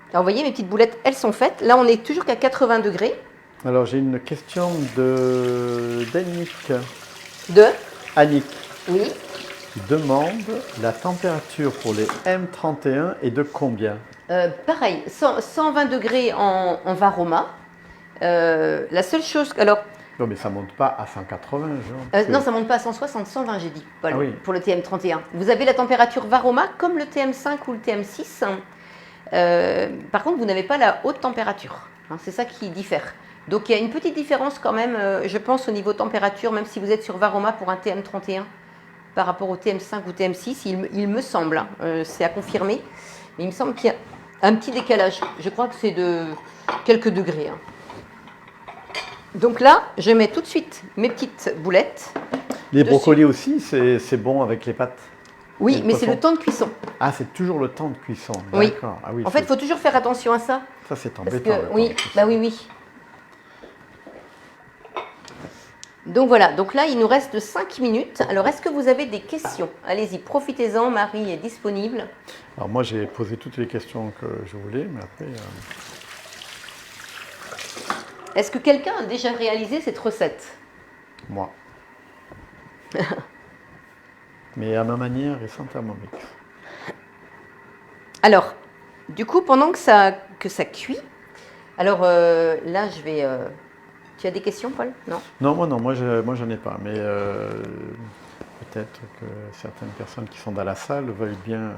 Alors, vous voyez, mes petites boulettes, elles sont faites. Là, on est toujours qu'à 80 degrés. Alors, j'ai une question d'Annick. Annick. Oui. Qui demande la température pour les M31 est de combien? Pareil, 120 degrés en varoma. La seule chose... Alors, non, mais ça ne monte pas à 180, genre. Non, ça ne monte pas à 160, 120, j'ai dit, Paul, oui. Pour le TM31. Vous avez la température varoma comme le TM5 ou le TM6. Par contre, vous n'avez pas la haute température. Hein, c'est ça qui diffère. Donc, il y a une petite différence quand même, je pense, au niveau température, même si vous êtes sur varoma pour un TM31 par rapport au TM5 ou TM6, il me semble. Hein, c'est à confirmer. Mais il me semble qu'il y a un petit décalage. Je crois que c'est de quelques degrés. Hein. Donc là, je mets tout de suite mes petites boulettes. Les brocolis aussi, c'est bon avec les pâtes? Oui, mais c'est le temps de cuisson. Ah, c'est toujours le temps de cuisson. Oui. D'accord. Ah, oui, en fait, il faut toujours faire attention à ça. Ça, c'est embêtant. Oui, bah oui. Donc voilà, donc là, il nous reste 5 minutes. Alors, est-ce que vous avez des questions? Allez-y, profitez-en, Marie est disponible. Alors moi, j'ai posé toutes les questions que je voulais, mais après... Est-ce que quelqu'un a déjà réalisé cette recette? Moi. Mais à ma manière et sans Thermomix. Alors, du coup, pendant que ça cuit, alors là, je vais... Tu as des questions, Paul? Non. Non, moi j'en ai pas, mais peut-être que certaines personnes qui sont dans la salle veuillent bien...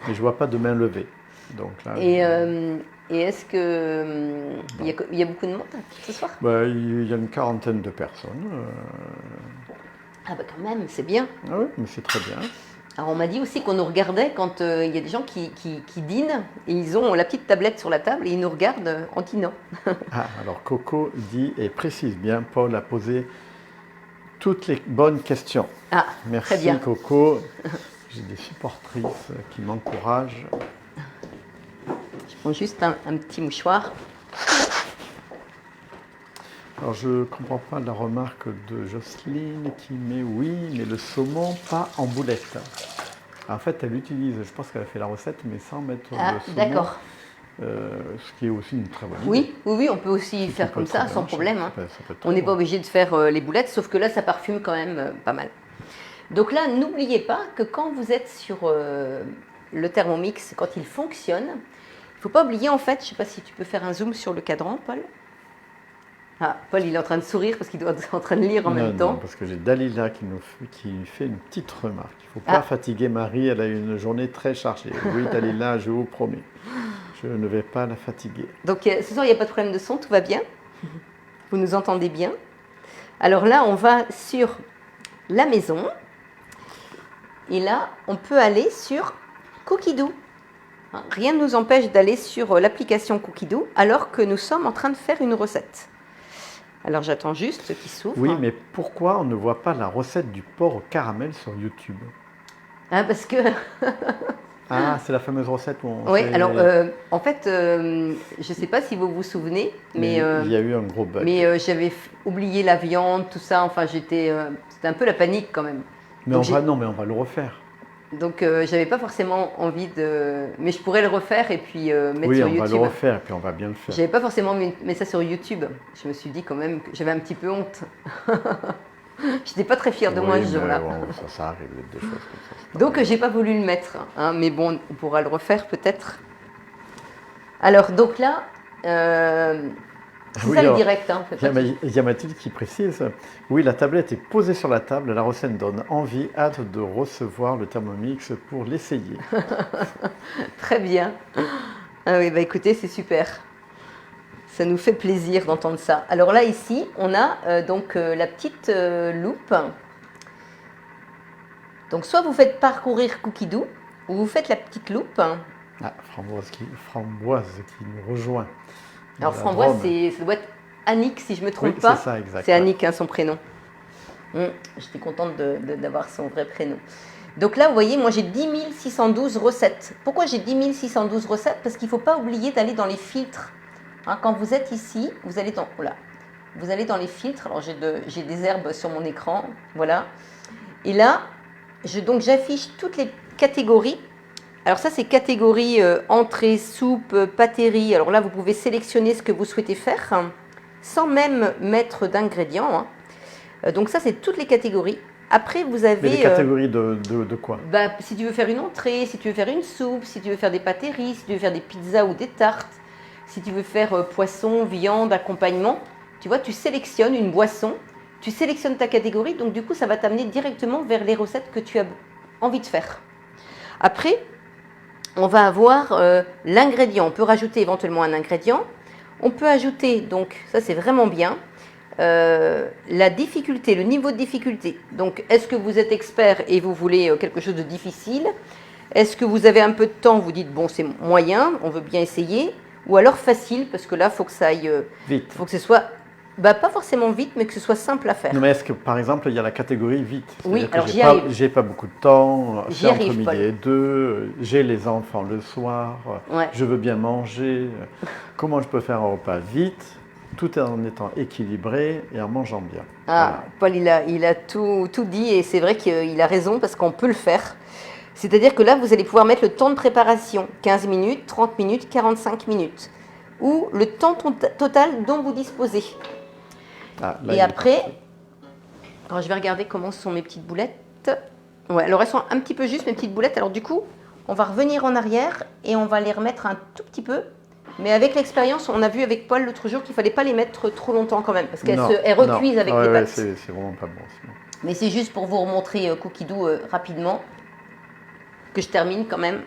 Mais je vois pas de main levée. Donc là, et est-ce que il y a beaucoup de monde ce soir? Il y a une quarantaine de personnes. Ah bah quand même, c'est bien. Ah oui, mais c'est très bien. Alors on m'a dit aussi qu'on nous regardait quand il y a des gens qui dînent et ils ont la petite tablette sur la table et ils nous regardent en dînant. Ah, alors Coco dit et précise bien, Paul a posé toutes les bonnes questions. Ah, merci très bien. Coco. J'ai des supportrices qui m'encouragent. Je prends juste un petit mouchoir. Alors je ne comprends pas la remarque de Jocelyne qui met oui, mais le saumon pas en boulette. En fait, elle utilise, je pense qu'elle a fait la recette, mais sans mettre le saumon. D'accord. Ce qui est aussi une très bonne idée. Oui, on peut aussi faire comme ça, sans problème. Hein. On n'est pas obligé de faire les boulettes, sauf que là, ça parfume quand même pas mal. Donc là, n'oubliez pas que quand vous êtes sur le Thermomix, quand il fonctionne, il ne faut pas oublier, en fait, je ne sais pas si tu peux faire un zoom sur le cadran, Paul. Ah, Paul, il est en train de sourire parce qu'il doit être en train de lire en même Non, temps. parce que j'ai Dalila qui fait une petite remarque. Il ne faut pas fatiguer Marie, elle a eu une journée très chargée. Oui, Dalila, je vous promets. Je ne vais pas la fatiguer. Donc ce soir, il n'y a pas de problème de son, tout va bien. Vous nous entendez bien. Alors là, on va sur la maison. Et là, on peut aller sur Cookidoo. Rien ne nous empêche d'aller sur l'application Cookidoo alors que nous sommes en train de faire une recette. Alors j'attends juste qu'il s'ouvre. Oui, mais pourquoi on ne voit pas la recette du porc au caramel sur YouTube? Ah, parce que... Ah, c'est la fameuse recette où on Oui, fait... alors en fait, je ne sais pas si vous vous souvenez, mais il y a eu un gros bug. mais j'avais oublié la viande, tout ça, enfin c'était un peu la panique quand même. Mais Donc, mais on va le refaire. Donc j'avais pas forcément envie de... Mais je pourrais le refaire et puis mettre Oui, sur on YouTube. va le refaire et puis on va bien le faire. J'avais pas forcément mis ça sur YouTube. Je me suis dit quand même que j'avais un petit peu honte. J'étais pas très fière de moi ce jour-là. Bon, ça arrive, des choses comme ça. Donc j'ai pas voulu le mettre, hein, mais bon, on pourra le refaire peut-être. Alors donc là, c'est Oui, ça le alors, direct. Hein, il y a Mathilde qui précise, oui, la tablette est posée sur la table, la recette donne envie, hâte de recevoir le Thermomix pour l'essayer. Très bien. Ah oui, bah écoutez, c'est super. Ça nous fait plaisir d'entendre ça. Alors là, ici, on a donc la petite loupe. Donc soit vous faites parcourir Cookidoo, ou vous faites la petite loupe. Ah, Framboise qui nous rejoint. Alors Framboise, ça doit être Annick, si je ne me trompe pas. C'est ça, exact. C'est Annick, hein, son prénom. J'étais contente d'avoir son vrai prénom. Donc là, vous voyez, moi j'ai 10 612 recettes. Pourquoi j'ai 10 612 recettes? Parce qu'il ne faut pas oublier d'aller dans les filtres. Hein, quand vous êtes ici, vous allez dans les filtres. Alors j'ai des herbes sur mon écran, voilà. Et là, j'affiche toutes les catégories. Alors ça, c'est catégorie entrée, soupe, pâtérie. Alors là, vous pouvez sélectionner ce que vous souhaitez faire, hein, sans même mettre d'ingrédients. Hein. Donc ça, c'est toutes les catégories. Après, vous avez... Mais les catégories de quoi? Si tu veux faire une entrée, si tu veux faire une soupe, si tu veux faire des pâtéries, si tu veux faire des pizzas ou des tartes, si tu veux faire poisson, viande, accompagnement, tu vois, tu sélectionnes une boisson, tu sélectionnes ta catégorie, donc du coup, ça va t'amener directement vers les recettes que tu as envie de faire. Après, on va avoir l'ingrédient. On peut rajouter éventuellement un ingrédient. On peut ajouter, donc ça c'est vraiment bien, la difficulté, le niveau de difficulté. Donc, est-ce que vous êtes expert et vous voulez quelque chose de difficile? Est-ce que vous avez un peu de temps, vous dites, bon, c'est moyen, on veut bien essayer? Ou alors facile, parce que là, il faut que ça aille... Vite. Il faut que ce soit... pas forcément vite, mais que ce soit simple à faire. Non, mais est-ce que, par exemple, il y a la catégorie vite? Oui, alors j'y arrive. J'ai pas beaucoup de temps, c'est entre midi Paul. et 2, j'ai les enfants le soir, je veux bien manger. Comment je peux faire un repas vite, tout en étant équilibré et en mangeant bien? Ah, voilà. Paul, il a tout dit et c'est vrai qu'il a raison parce qu'on peut le faire. C'est-à-dire que là, vous allez pouvoir mettre le temps de préparation, 15 minutes, 30 minutes, 45 minutes, ou le temps total dont vous disposez. Et après, alors je vais regarder comment sont mes petites boulettes. Ouais, alors elles sont un petit peu justes, mes petites boulettes. Alors du coup, on va revenir en arrière et on va les remettre un tout petit peu. Mais avec l'expérience, on a vu avec Paul l'autre jour qu'il ne fallait pas les mettre trop longtemps quand même, parce qu'elles recuisent avec les pâtes. C'est vraiment pas bon. Mais c'est juste pour vous remontrer Cookidoo rapidement, que je termine quand même.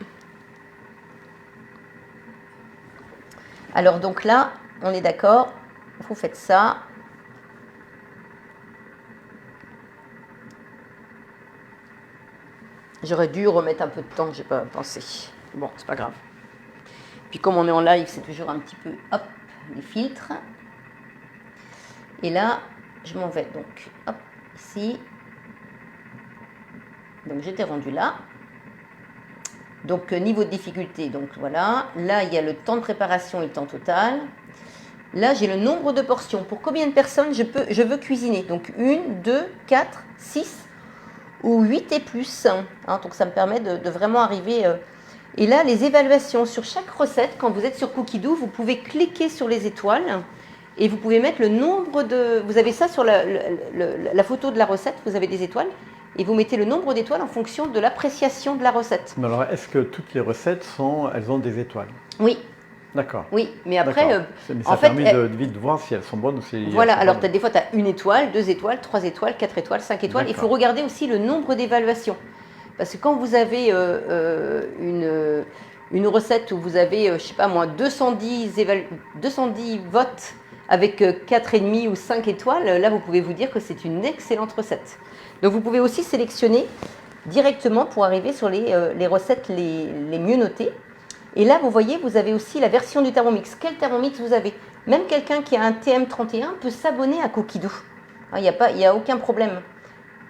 Alors donc là, on est d'accord, vous faites ça. J'aurais dû remettre un peu de temps, j'ai pas pensé. Bon, c'est pas grave. Puis comme on est en live, c'est toujours un petit peu, hop, les filtres. Et là, je m'en vais donc, hop, ici. Donc j'étais rendu là. Donc niveau de difficulté, donc voilà. Là, il y a le temps de préparation et le temps total. Là, j'ai le nombre de portions. Pour combien de personnes je veux cuisiner? Donc 1, 2, 4, 6 ou 8 et plus. Hein, donc ça me permet de vraiment arriver... Et là, les évaluations sur chaque recette, quand vous êtes sur Cookidoo, vous pouvez cliquer sur les étoiles et vous pouvez mettre le nombre de... Vous avez ça sur la photo de la recette, vous avez des étoiles, et vous mettez le nombre d'étoiles en fonction de l'appréciation de la recette. Mais alors, est-ce que toutes les recettes elles ont des étoiles? Oui. D'accord. Oui, mais après, D'accord. Mais ça en fait, permet de vite voir si elles sont bonnes ou si elles voilà, sont alors pas des fois, tu as 1 étoile, 2 étoiles, 3 étoiles, 4 étoiles, 5 étoiles. Il faut D'accord. regarder aussi le nombre d'évaluations. Parce que quand vous avez une recette où vous avez, je sais pas moi, 210 votes avec 4,5 ou 5 étoiles, là, vous pouvez vous dire que c'est une excellente recette. Donc, vous pouvez aussi sélectionner directement pour arriver sur les recettes les mieux notées. Et là, vous voyez, vous avez aussi la version du Thermomix. Quel Thermomix vous avez? Même quelqu'un qui a un TM31 peut s'abonner à Cookidoo. Il n'y a aucun problème.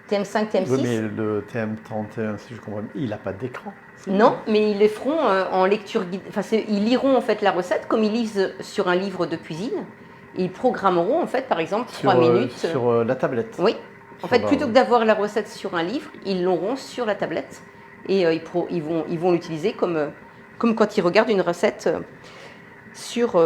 TM5, Oui, TM6. mais le TM31, si je comprends bien, il n'a pas d'écran. Non, mais ils les feront en lecture guidée. Enfin, ils liront en fait la recette comme ils lisent sur un livre de cuisine. Et ils programmeront en fait, par exemple, 3 minutes. Sur la tablette. Oui. En fait, plutôt que d'avoir la recette sur un livre, ils l'auront sur la tablette. Et ils vont l'utiliser comme quand ils regardent une recette sur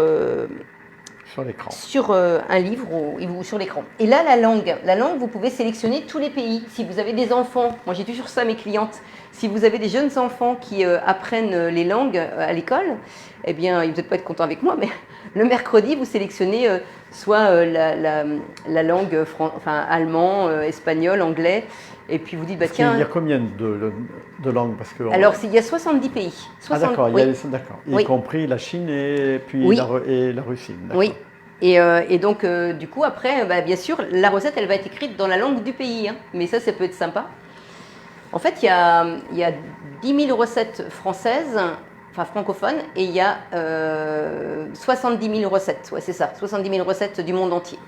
l'écran. sur un livre ou sur l'écran. Et là, la langue, vous pouvez sélectionner tous les pays. Si vous avez des enfants, moi j'ai toujours ça à mes clientes, si vous avez des jeunes enfants qui apprennent les langues à l'école, eh bien, ils ne vont peut-être pas être contents avec moi, mais le mercredi, vous sélectionnez soit la langue allemand, espagnol, anglais, et puis vous dites, bah, tiens... Il y a combien de langues parce que Alors, il y a 70 pays. 60, ah d'accord, oui. D'accord. Oui. Y compris la Chine et puis Oui. la Russie. Oui. Et donc, du coup, après, bien sûr, la recette, elle va être écrite dans la langue du pays. Hein. Mais ça peut être sympa. En fait, il y a 10 000 recettes françaises, enfin francophones, et il y a 70 000 recettes. Ouais, c'est ça, 70 000 recettes du monde entier.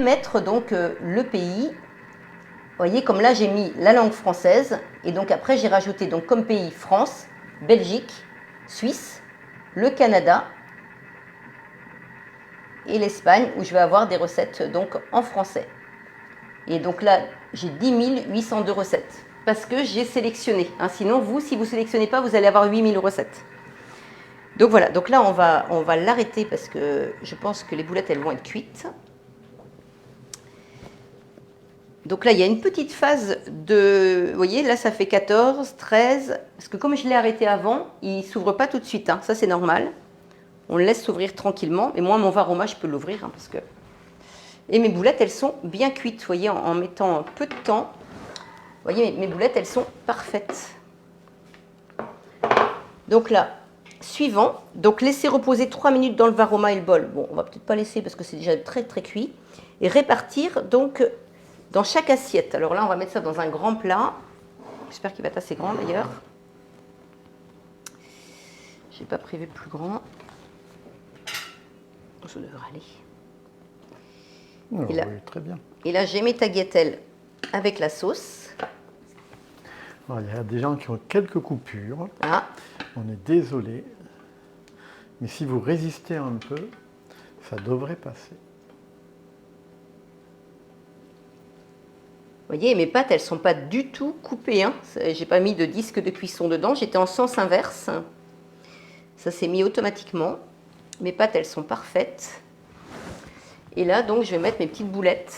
Mettre donc le pays. Vous voyez, comme là, j'ai mis la langue française. Et donc, après, j'ai rajouté donc, comme pays France, Belgique, Suisse, le Canada et l'Espagne, où je vais avoir des recettes donc en français. Et donc là, j'ai 10 802 recettes, parce que j'ai sélectionné. Hein. Sinon, vous, si vous ne sélectionnez pas, vous allez avoir 8 000 recettes. Donc voilà, donc là, on va l'arrêter, parce que je pense que les boulettes, elles vont être cuites. Donc là, il y a une petite phase de... Vous voyez, là, ça fait 14, 13, parce que comme je l'ai arrêté avant, il ne s'ouvre pas tout de suite. Hein. Ça, c'est normal. On le laisse s'ouvrir tranquillement. Et moi, mon varoma, je peux l'ouvrir. Hein, parce que... Et mes boulettes, elles sont bien cuites. Vous voyez, en mettant un peu de temps. Vous voyez, mes boulettes, elles sont parfaites. Donc là, suivant. Donc, laissez reposer 3 minutes dans le varoma et le bol. Bon, on va peut-être pas laisser parce que c'est déjà très, très cuit. Et répartir, donc, dans chaque assiette. Alors là, on va mettre ça dans un grand plat. J'espère qu'il va être assez grand, d'ailleurs. Je n'ai pas prévu plus grand. Ça devrait aller. Oh, et là, oui, très bien. Et là, j'ai mes tagliatelles avec la sauce. Alors, il y a des gens qui ont quelques coupures. Ah. On est désolé. Mais si vous résistez un peu, ça devrait passer. Vous voyez, mes pâtes, elles ne sont pas du tout coupées. Hein. Je n'ai pas mis de disque de cuisson dedans. J'étais en sens inverse. Ça s'est mis automatiquement. Mes pâtes, elles sont parfaites. Et là, donc, je vais mettre mes petites boulettes.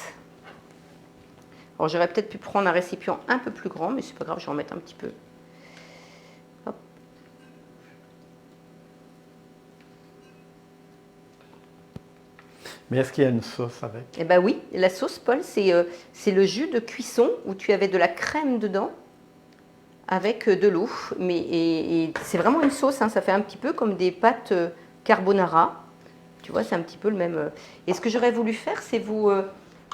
Alors, j'aurais peut-être pu prendre un récipient un peu plus grand, mais c'est pas grave, je vais en mettre un petit peu. Hop. Mais est-ce qu'il y a une sauce avec? Eh bien oui, la sauce, Paul, c'est le jus de cuisson où tu avais de la crème dedans avec de l'eau. Et c'est vraiment une sauce, hein, ça fait un petit peu comme des pâtes carbonara. Tu vois, c'est un petit peu le même. Et ce que j'aurais voulu faire, c'est vous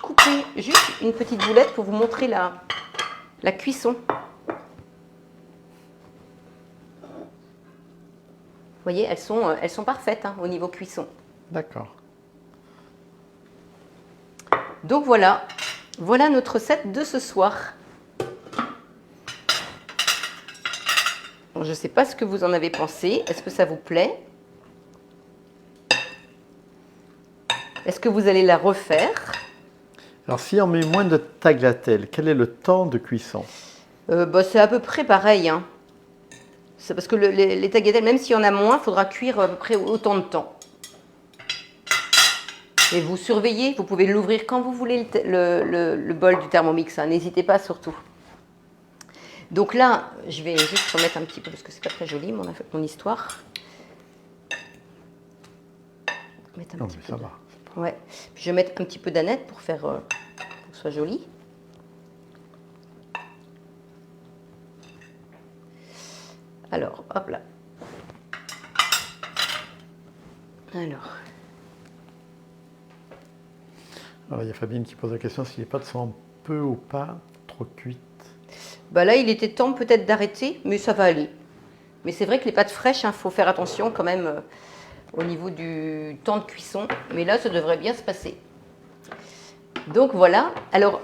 couper juste une petite boulette pour vous montrer la cuisson. Vous voyez, elles sont parfaites hein, au niveau cuisson. D'accord. Donc voilà notre recette de ce soir. Bon, je ne sais pas ce que vous en avez pensé. Est-ce que ça vous plaît? Est-ce que vous allez la refaire? Alors, si on met moins de tagliatelle, quel est le temps de cuisson? C'est à peu près pareil. Hein. C'est parce que les tagliatelles, même s'il y en a moins, il faudra cuire à peu près autant de temps. Et vous surveillez, vous pouvez l'ouvrir quand vous voulez, le bol du Thermomix. Hein, n'hésitez pas surtout. Donc là, je vais juste remettre un petit peu, parce que c'est pas très joli mon histoire. Mettre un Non, petit mais peu ça de- va. Ouais. Puis je vais mettre un petit peu d'aneth pour faire pour que ce soit joli. Alors, hop là. Alors, Alors, il y a Fabienne qui pose la question si les pâtes sont un peu ou pas trop cuites. bah là, il était temps peut-être d'arrêter, mais ça va aller. Mais c'est vrai que les pâtes fraîches, il faut faire attention quand même au niveau du temps de cuisson. Mais là, ça devrait bien se passer. Donc voilà. Alors,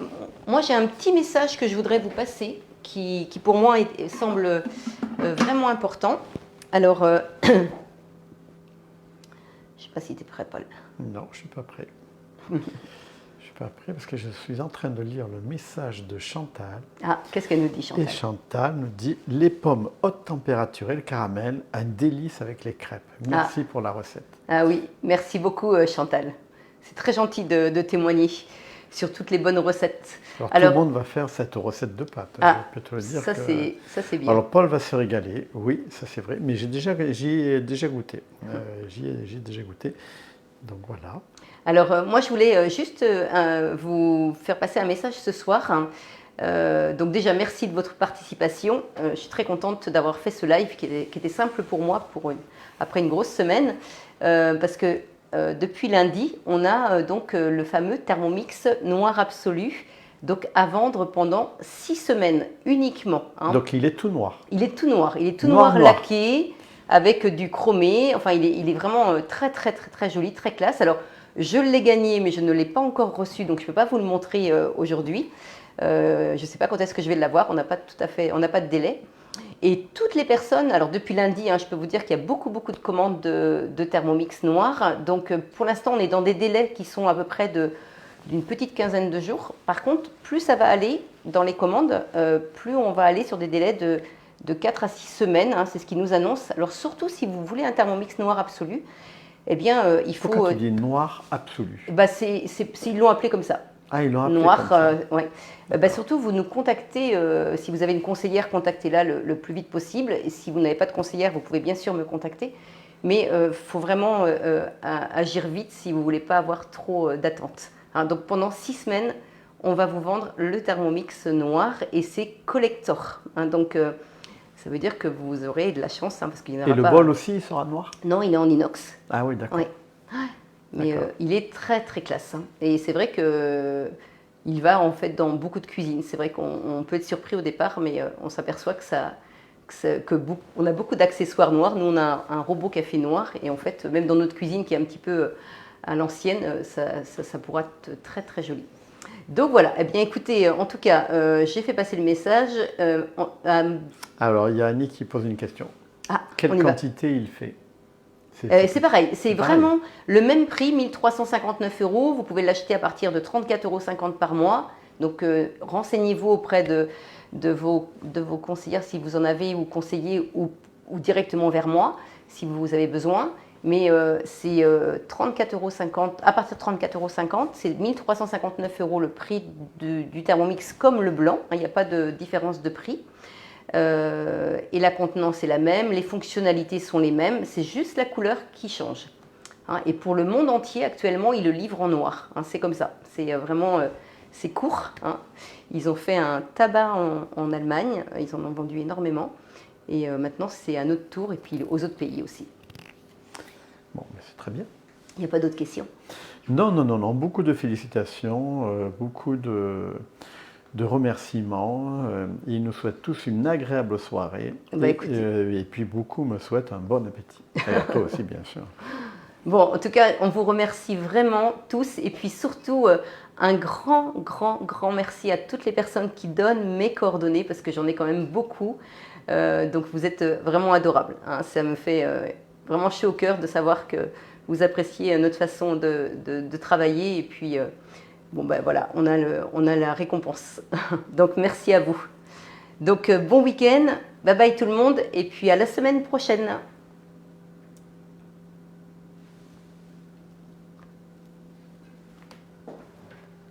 moi, j'ai un petit message que je voudrais vous passer qui pour moi, semble vraiment important. Alors, je ne sais pas si tu es prêt, Paul. Non, je ne suis pas prêt. Je suis pas prêt parce que je suis en train de lire le message de Chantal. Ah, qu'est-ce qu'elle nous dit, Chantal? Et Chantal nous dit « Les pommes haute température et le caramel, un délice avec les crêpes. Merci pour la recette. » Ah oui, merci beaucoup, Chantal. C'est très gentil de témoigner sur toutes les bonnes recettes. Alors, tout le monde va faire cette recette de pâtes. Ah, je peux te le dire. ça c'est bien. Alors Paul va se régaler, oui, ça c'est vrai, mais j'y ai déjà goûté. J'y ai déjà goûté, donc voilà. Alors moi je voulais juste vous faire passer un message ce soir. Donc déjà merci de votre participation. Je suis très contente d'avoir fait ce live qui était simple pour moi après une grosse semaine parce que depuis lundi on a donc le fameux Thermomix noir absolu. Donc à vendre pendant 6 semaines uniquement. Hein. Donc il est tout noir. Il est tout noir. Il est tout Noir, laqué avec du chromé. Enfin, il est vraiment très, très, très, très joli, très classe. Alors, je l'ai gagné, mais je ne l'ai pas encore reçu, donc je ne peux pas vous le montrer aujourd'hui. Je ne sais pas quand est-ce que je vais l'avoir. On n'a pas de délai. Et toutes les personnes, alors depuis lundi, je peux vous dire qu'il y a beaucoup, beaucoup de commandes de Thermomix noir. Donc, pour l'instant, on est dans des délais qui sont à peu près d'une petite quinzaine de jours. Par contre, plus ça va aller dans les commandes, plus on va aller sur des délais de 4 à 6 semaines. C'est ce qu'ils nous annoncent. Alors surtout si vous voulez un Thermomix noir absolu, eh bien il faut... Pourquoi tu dis noir absolu? Ils l'ont appelé comme ça. Ah, ils l'ont appelé noir, comme ça. Ouais. Surtout, vous nous contactez, si vous avez une conseillère, contactez-la le plus vite possible. Et si vous n'avez pas de conseillère, vous pouvez bien sûr me contacter. Mais il faut vraiment agir vite si vous ne voulez pas avoir trop d'attente. Donc pendant 6 semaines, on va vous vendre le Thermomix noir et c'est collector. Donc ça veut dire que vous aurez de la chance parce qu'il n'y en aura pas. Et le bol aussi, il sera noir? Non, il est en inox. Ah oui, d'accord. Ouais. Mais il est très très classe. Et c'est vrai que il va en fait dans beaucoup de cuisines. C'est vrai qu'on peut être surpris au départ, mais on s'aperçoit on a beaucoup d'accessoires noirs. Nous, on a un robot café noir et en fait, même dans notre cuisine qui est un petit peu à l'ancienne, ça pourra être très très joli. Donc voilà, eh bien écoutez, en tout cas, j'ai fait passer le message. Alors, il y a Annie qui pose une question. Quelle quantité il fait? C'est pareil, c'est vraiment le même prix, 1 359 €. Vous pouvez l'acheter à partir de 34,50 € par mois. Donc renseignez-vous auprès de vos conseillères si vous en avez ou conseillers ou directement vers moi si vous avez besoin. Mais c'est 34,50 € à partir de 34,50 €, c'est 1 359 € le prix du Thermomix comme le blanc. Il n'y a pas de différence de prix. Et la contenance est la même, les fonctionnalités sont les mêmes, c'est juste la couleur qui change. Et pour le monde entier, actuellement, ils le livrent en noir. C'est comme ça. C'est vraiment c'est court. Ils ont fait un tabac en Allemagne, ils en ont vendu énormément. Et maintenant, c'est à notre tour et puis aux autres pays aussi. Bon, mais c'est très bien. Il n'y a pas d'autres questions? Non. Beaucoup de félicitations, beaucoup de remerciements. Ils nous souhaitent tous une agréable soirée. Et puis beaucoup me souhaitent un bon appétit. Et toi aussi, bien sûr. Bon, en tout cas, on vous remercie vraiment tous. Et puis surtout, un grand merci à toutes les personnes qui donnent mes coordonnées, parce que j'en ai quand même beaucoup. Donc vous êtes vraiment adorables. Ça me fait vraiment chaud au cœur de savoir que vous appréciez notre façon de travailler. Et puis... voilà, on a la récompense. Donc, merci à vous. Donc, bon week-end. Bye bye tout le monde. Et puis, à la semaine prochaine.